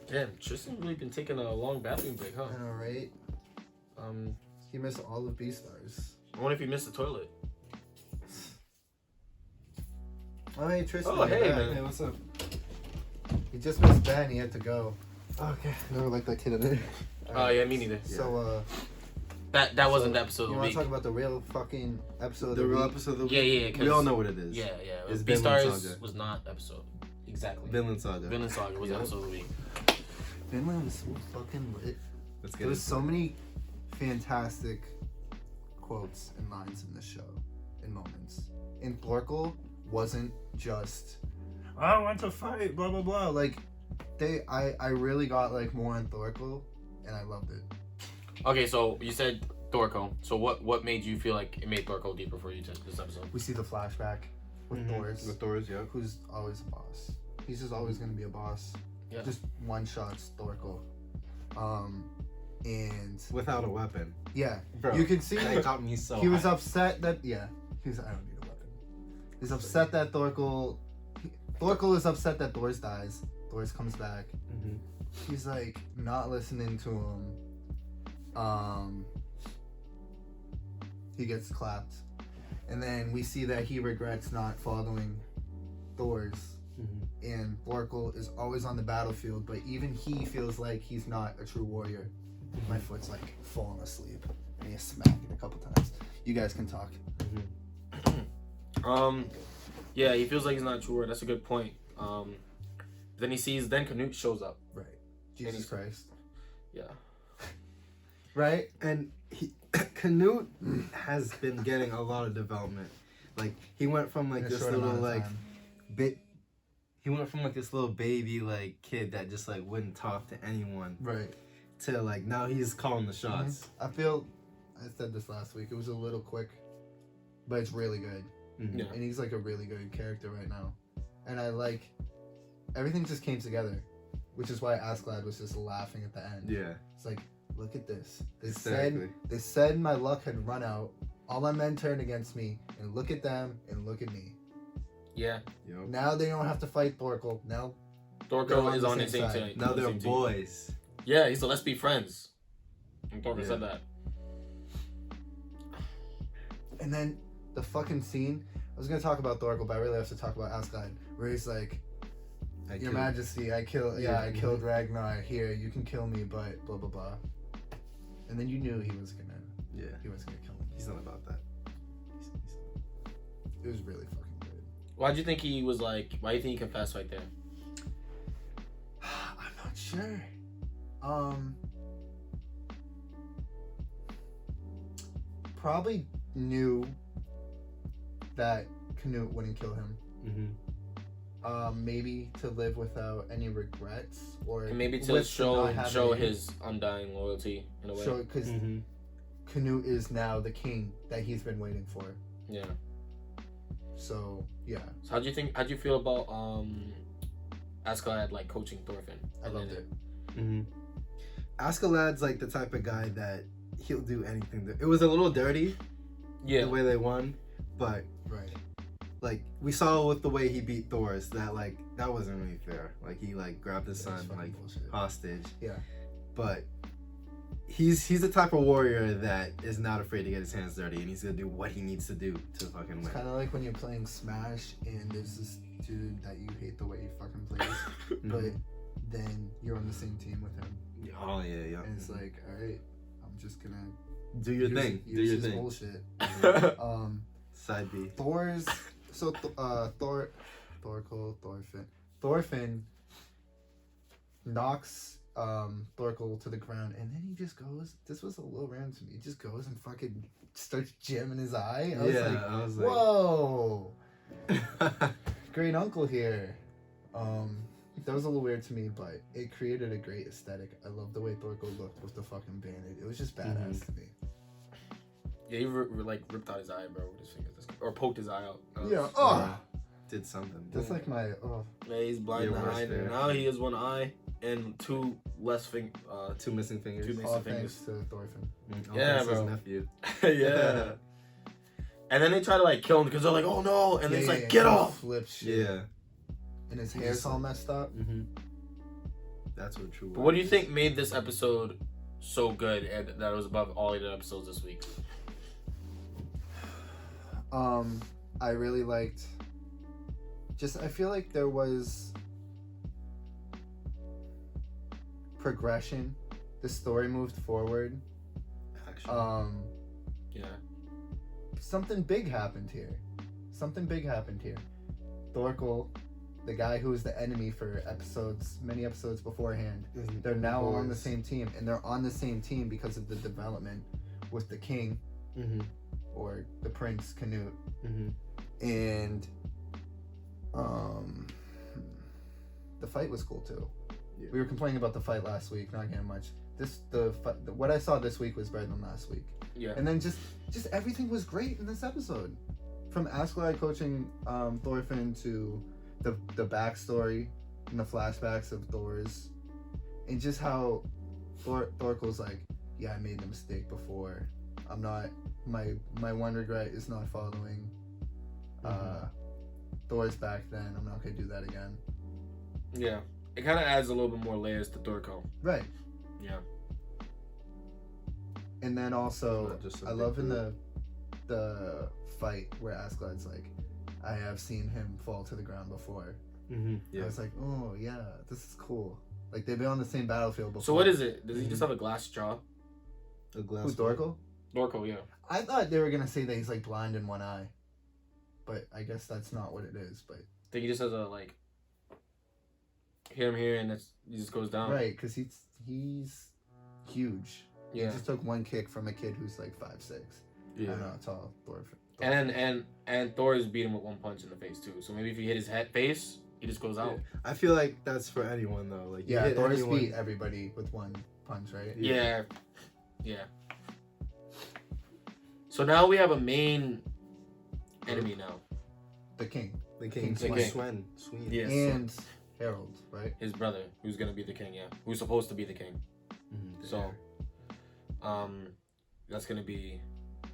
Damn, Tristan's really been taking a long bathroom break, huh? I know, right? He missed all of Beastars. I wonder if he missed the toilet. Oh, hey, Tristan. Oh, hey, you're back. man. Hey, what's up? He just missed Ben. He had to go. Okay. Never liked that kid in there. Oh, yeah, me neither. So, That wasn't the episode of you the want week. to talk about the real fucking episode of The the real week? episode of the week? Yeah, We all know what it is. Yeah. It's Vinland Beastars Saga. was not episode. Exactly. Vinland Saga. Vinland Saga was Yep. episode of the week. Vinland was so fucking lit. Let's get There was it. so many fantastic quotes and lines in this show, in moments. And Blorkle wasn't just I want to fight, blah blah blah. Like I really got like more on Thorkel, and I loved it. Okay, so you said Thorkel. So what made you feel like it made Thorkel deeper for you this episode? We see the flashback with Thor's, yeah. who's always a boss. He's just always gonna be a boss. Yeah. Just one shots Thorkel. And Without a weapon. yeah, Bro, you can see that got me so he was hyped. upset that I don't need a weapon. He's upset that Thorkel is upset that Thor's dies. Thor's comes back. Mhm. He's like not listening to him. He gets clapped, and then we see that he regrets not following Thor's. Mhm. And Thorkel is always on the battlefield, but even he feels like he's not a true warrior. My foot's like falling asleep. I need to smack it a couple times. You guys can talk. Yeah, he feels like he's not a true warrior. That's a good point. Then Canute shows up. Right. Jesus Christ. Yeah. Right? And Canute has been getting a lot of development. Like he went from like In a this short little amount of like time. bit. He went from like this little baby like kid that just like wouldn't talk to anyone Right. to like now he's calling the shots. I said this last week, it was a little quick, but it's really good. Mhm. Yeah. And he's like a really good character right now. And I like, everything just came together, which is why Askeladd was just laughing at the end. Yeah. It's like, look at this. Exactly. They said my luck had run out. All my men turned against me, and look at them, and look at me. Yeah. Yep. Now they don't have to fight Thorkel. Now Thorkel is the on the same same side. team. Now on the they're same team. boys. Yeah, he said, let's be friends. And Thorkel Yeah. said that. And then the fucking scene. I was gonna talk about Thorkel, but I really have to talk about Askeladd, where he's like, "Your Majesty, I killed Ragnar. Here, you can kill me, but blah blah blah." And then you knew he was gonna kill him. He's not about that. It was really fucking good. Why'd you think he was like? Why do you think he confessed right there? I'm not sure. Probably knew that Canute wouldn't kill him. Mm-hmm. Maybe to live without any regrets, or And maybe to with show not having any- his undying loyalty in a way. because Mm-hmm. Canute is now the king that he's been waiting for. Yeah. So yeah, So how'd you feel about Askeladd like coaching Thorfinn? I loved it. Mm-hmm. Askeladd's like the type of guy that he'll do anything. It was a little dirty, Yeah. the way they won, but Right. like we saw with the way he beat Thor's that like that wasn't really fair. Like he like grabbed his That's son fucking like bullshit. hostage. Yeah. But he's the type of warrior that is not afraid to get his hands dirty, and he's gonna do what he needs to do to fucking It's win. kind of like when you're playing Smash and there's this dude that you hate the way he fucking plays, but then you're on the same team with him, Oh yeah. and it's like, all right, I'm just gonna Do your use- thing. Do use your his thing. bullshit. Side B. Thor's Thorfinn knocks Thorkel to the ground, and then he just goes. This was a little random to me. He just goes and fucking starts jamming his eye. I was like, whoa, great uncle here. That was a little weird to me, but it created a great aesthetic. I love the way Thorkel looked with the fucking bandit. It was just badass to me. Yeah, he like ripped out his eye, bro, with his fingers, or poked his eye out. Yeah. Oh, Did something. that's like my Yeah, he's blind in Your the worst eye. fear. Now he has one eye and two Two missing fingers. two all missing fingers. thanks to Thorfinn. Yeah, His bro. nephew. Yeah. And then they try to like kill him because they're like, "Oh no!" And it's like, "Get he off!" flips shit. Yeah. And his He's hair's just all like- messed up. Mm-hmm. That's what true. But what do you think made this episode so good and that it was above all the other episodes this week? I really liked. I feel like there was progression. The story moved forward. Actually. Yeah. Something big happened here. Thorkel, the guy who was the enemy for many episodes beforehand, they're now on the same team, and they're on the same team because of the development with the king Mm-hmm. or the prince Canute. Mm-hmm. And fight was cool too. Yeah. We were complaining about the fight last week, not getting much. What I saw this week was better than last week. Yeah. And then just everything was great in this episode, from Askeladd coaching Thorfinn to the backstory and the flashbacks of Thor's, and just how Thorkel's like, yeah, I made the mistake before. I'm not. My one regret is not following Thor's back then. I'm not gonna do that again. Yeah. It kind of adds a little bit more layers to Thorko. Right. Yeah. And then also, I love in group. the fight where Askeladd's like, I have seen him fall to the ground before. Yeah. I was like, oh yeah, this is cool. Like, they've been on the same battlefield before. So what is it? Does he just have a glass jaw? A glass. Who's Dorkel? Dorko, yeah. I thought they were gonna say that he's like blind in one eye, but I guess that's not what it is. But I think he just has a like. Hit him here and he just goes down. right, because he's huge. Yeah. He just took one kick from a kid who's like 5'6". I Yeah. don't know how tall Thorfinn. And Thor is beat him with one punch in the face too. So maybe if you hit his face, he just goes out. I feel like that's for anyone though. Like you Yeah, hit Thor's anyone- beat everybody with one punch, right? Yeah. Yeah. So now we have a main enemy now. The king. The king. The king. Sween. Yes. And Harold, right? His brother, who's gonna be the king, yeah. Who's supposed to be the king. So that's gonna be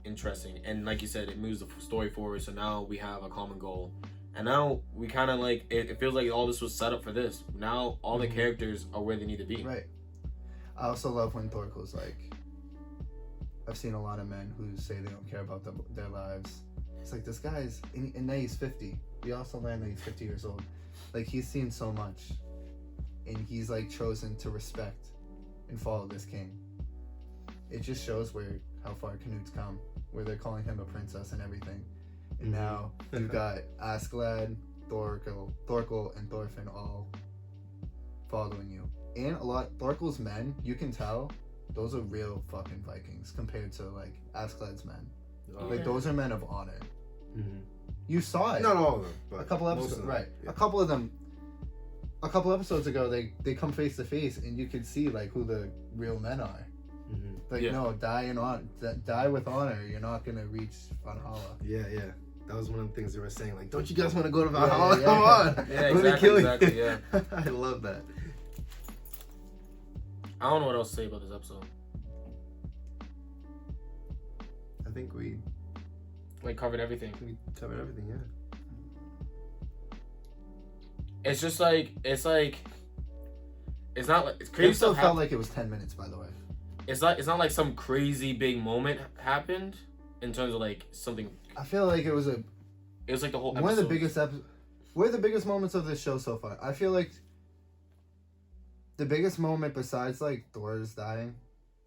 interesting. And like you said, it moves the story forward, so now we have a common goal. And now we kinda like it feels like all this was set up for this. Now all the characters are where they need to be. Right. I also love when Thorkel's like, I've seen a lot of men who say they don't care about their lives. It's like, this guy's, and now he's 50. We also learned that he's 50 years old. Like, he's seen so much. And he's like chosen to respect and follow this king. It just shows how far Canute's come, where they're calling him a princess and everything. And now you've got Askeladd, Thorkel, and Thorfinn all following you. And Thorkel's men, you can tell, those are real fucking Vikings compared to like Askeladd's men. Like, those are men of honor. You saw it. Not all of them, but A couple most episodes, of them, right? yeah. A couple of them. A couple episodes ago, they come face to face, and you could see like who the real men are. Like, Yeah. no, die with honor. You're not gonna reach Valhalla. Yeah. That was one of the things they were saying. Like, don't you guys want to go to Yeah, Valhalla? yeah. Come on. Yeah, Let me exactly, kill you. exactly, yeah. I love that. I don't know what else to say about this episode. I think we Like covered everything. covered everything. Yeah. It's just like it's not like it's It crazy still stuff. felt like it was 10 minutes, by the way. It's not like some crazy big moment happened in terms of like something. I feel like it was It was like the whole one of the episode. biggest What are the biggest moments of this show so far? I feel like the biggest moment besides like Thor's dying,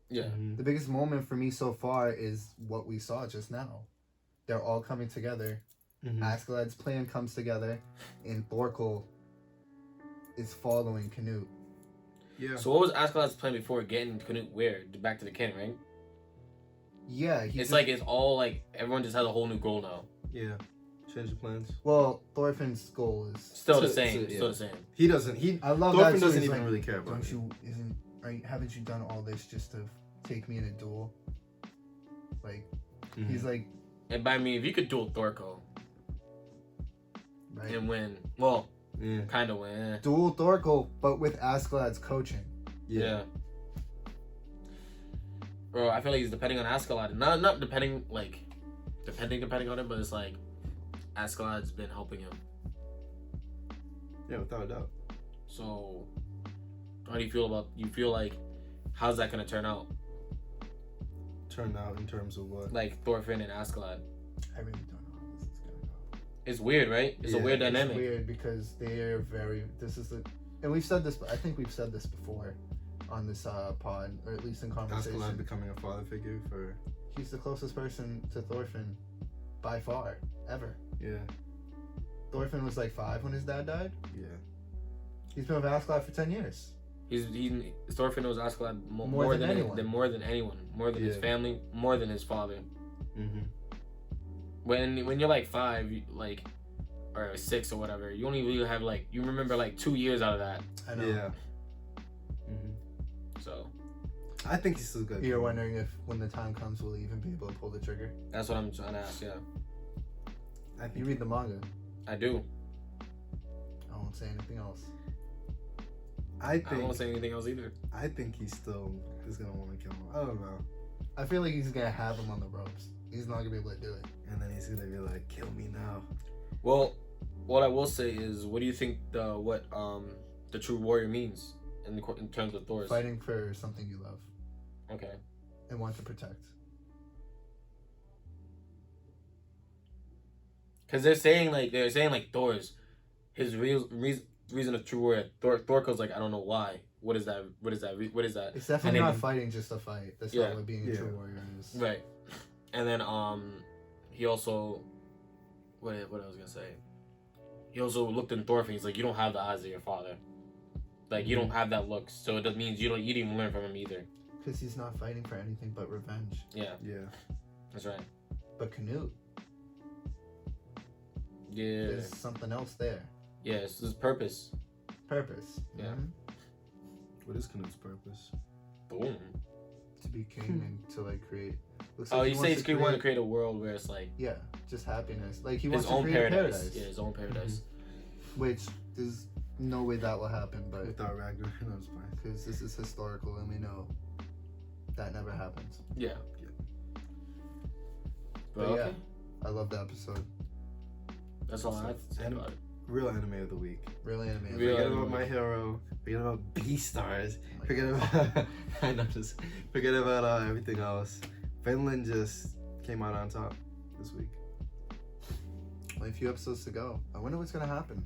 Yeah. the biggest moment for me so far is what we saw just now. They're all coming together. Askeladd's plan comes together, and Thorkel is following Canute. Yeah. So what was Askeladd's plan before getting Canute where? Back to the king, right? Yeah, It's like it's all like everyone just has a whole new goal now. Yeah. Change the plans. well, Thorfinn's goal is Still the So- same. so, yeah. Still the same. He doesn't. I love Thorfinn that too. doesn't He's even like, really care about it. haven't you done all this just to take me in a duel? Like, Mhm. he's like, And by me, if you could duel Thorko right, and win, well, Yeah. kind of win. duel Thorkel, but with Askeladd's coaching. Yeah. Bro, I feel like he's depending on Askeladd. Not depending on him, but it's like Askeladd's been helping him. Yeah, without a doubt. So how do you feel like how's that gonna turn out? Turn out in terms of what? Like Thorfinn and Askeladd. I really don't know how this is gonna go. It's weird, right? It's a Yeah, weird it's dynamic. It's weird because they're very. This is the, and we've said this. I think we've said this before on this pod, or at least in conversation. Askeladd becoming a father figure for. He's the closest person to Thorfinn by far ever. Yeah. Thorfinn was like 5 when his dad died. Yeah. He's been with Askeladd for 10 years. Thorfinn knows Askeladd more More than than anyone. more than anyone, more than his Yeah. family, more than his father. Mm-hmm. When you're like 5, like or 6 or whatever. You only really have like you remember like 2 years out of that. I know. Yeah. Mm-hmm. So I think he's still good. You're wondering if when the time comes, will he even be able to pull the trigger? that's what I'm trying to ask. Yeah, I think You read the manga. I do. I won't say anything else. I don't want to say anything else either. I think he still is gonna want to kill him. I don't know. I feel like he's gonna have him on the ropes. He's not gonna be able to do it. And then he's gonna be like, "Kill me now." Well, what I will say is, what do you think the true warrior means in terms of Thor's? Fighting for something you love Okay. and want to protect. Because they're saying like Thor's his reason of true warrior. Thor goes like, I don't know why. What is that? What is that? What is that? It's definitely And not then- fighting just to fight. That's Yeah. not what being a true warrior is. Right. And then he also what I was gonna say. He also looked in Thor and he's like, you don't have the eyes of your father. Like you don't have that look, so it means you didn't even learn from him either. Because he's not fighting for anything but revenge. Yeah, Yeah. that's right. But Canute, Yeah. there's something else there. Yeah, it's his purpose. Purpose. Yeah. Mhm. What is Canute's purpose? Boom. To be king and to like create. Looks Oh, like you he say wants he wanted to create a world where it's like Yeah, just happiness. Like he his wants to own create a paradise. paradise. Yeah, his own paradise. Which there's no way that will happen, but Without Ragnar, no, it's fine. because this is historical and we know that never happens. Yeah. But But yeah. okay. I love the episode. That's all I have to say And- about it. Real anime of the week. Really animated. Real Forget anime. about My Hero. Forget about Beastars. Oh my Forget about. I know, just forget about everything else. Vinland just came out on top this week. Only a few episodes to go. I wonder what's gonna happen.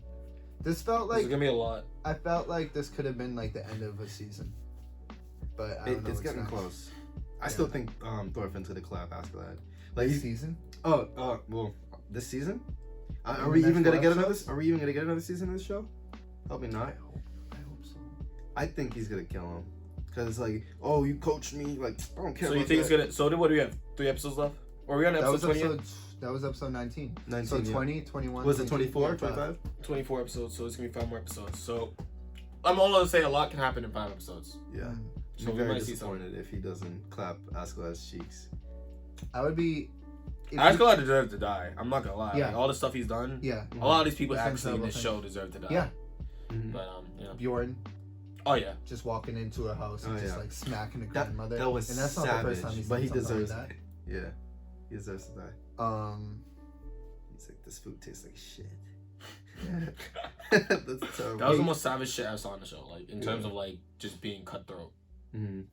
This felt This like is gonna be a lot. I felt like this could have been like the end of a season, but I don't know. It's what's getting next. close. I Yeah. still think Thorfinn's gonna collab Askeladd. Like This he's, season? well, this season. Are In we the even next gonna four get another? episodes? Are we even gonna get another season of this show? Probably not. I hope so. I think he's gonna kill him. Cause like, oh, you coached me. Like, I don't care. So you about think it's that. gonna? So what do we have? 3 episodes left? Or are we on That episode was 20? episode 19. 19, So yeah. 20, 21. Was it 22, 24, 25? 25? 24 episodes. So it's gonna be 5 more episodes. So I'm all gonna say a lot can happen in 5 episodes. Yeah. Mm. So So we very might see something. disappointed if he doesn't clap Askeladd's cheeks. I would be. if Askeladd deserves to die. I'm not gonna lie. Yeah. Like, all the stuff he's done. Yeah. A lot of these people It's an actually in this incredible show deserve to die. Yeah. Mhm. But you know. Bjorn Oh yeah. just walking into a house and Oh, just yeah. like smacking a That- grandmother. that was and that's not the first time savage, he's but done he something deserves like it. Yeah, he deserves to die. that. He's like, this food tastes like shit. Yeah. That's terrible. That was the most savage shit I saw on the show. Like in terms Yeah. of like just being cutthroat. Mhm.